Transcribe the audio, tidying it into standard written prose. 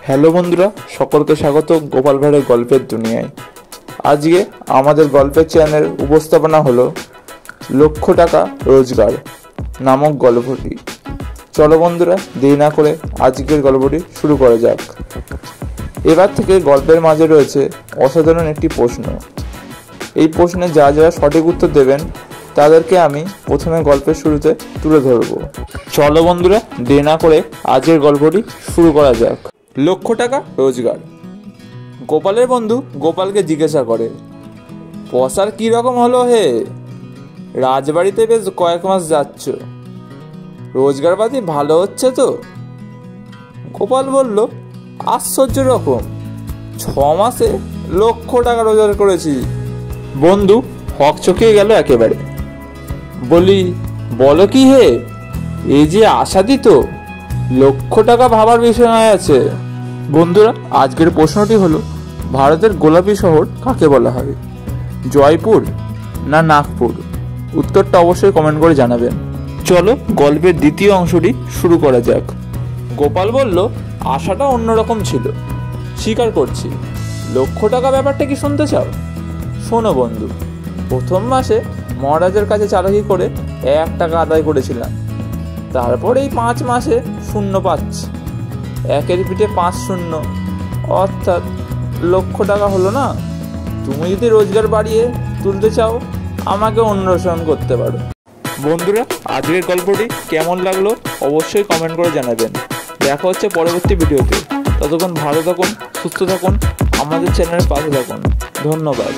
Hello বন্ধুরা, সকলকে স্বাগত গোপাল ভাঁড়ের গল্পের দুনিয়ায়। আজকে আমাদের গল্পের চ্যানেল উপস্থাপনা হলো লক্ষ টাকা রোজগার নামক গল্পটি। চলো বন্ধুরা, দেরি না করে আজকের গল্পটি শুরু করা যাক। এবার থেকে গল্পের মাঝে রয়েছে অসাধারণ একটি প্রশ্ন। এই প্রশ্নে যারা সঠিক উত্তর দেবেন তাদেরকে আমি প্রথমে গল্পের শুরুতে তুলে ধরব। চলো বন্ধুরা, দেরি না করে আজকের গল্পটি শুরু করা যাক। লক্ষ টাকা রোজগার। গোপালের বন্ধু গোপালকে জিজ্ঞাসা করে, পয়সার কি রকম হলো হে? রাজবাড়িতে বেশ কয়েক মাস যাচ্ছ, রোজগারপাতি ভালো হচ্ছে তো? গোপাল বলল, আশ্চর্য রকম, 6 মাসে লক্ষ টাকা রোজগার করেছি। বন্ধু হকচকিয়ে গেল একেবারে। বলি, বলো কি হে, এই যে আশাতীত লক্ষ টাকা ভাবার বিষয় নয় আছে। বন্ধুরা, আজকের প্রশ্নটি হলো, ভারতের গোলাপি শহর কাকে বলা হয়? জয়পুর না নাগপুর? উত্তরটা অবশ্যই কমেন্ট করে জানাবেন। চলো গল্পের দ্বিতীয় অংশটি শুরু করা যাক। গোপাল বলল, আশাটা অন্যরকম ছিল, স্বীকার করছি। লক্ষ টাকা ব্যাপারটা কি শুনতে চাও? শোনো বন্ধু, প্রথম মাসে মহারাজের কাছে চালাকি করে 1 টাকা আদায় করেছিলাম। তারপর এই 5 মাসে শূন্য পাচ্ছি। 1-এর পিঠে 5 শূন্য, অর্থাৎ লক্ষ টাকা হলো না? তুমি যদি রোজগার বাড়িয়ে তুলতে চাও, আমাকে অনুসরণ করতে পারো। বন্ধুরা, আজকের গল্পটি কেমন লাগলো অবশ্যই কমেন্ট করে জানাবেন। দেখা হচ্ছে পরবর্তী ভিডিওতে। ততক্ষণ ভালো থাকুন, সুস্থ থাকুন, আমাদের চ্যানেলের পাশে থাকুন। ধন্যবাদ।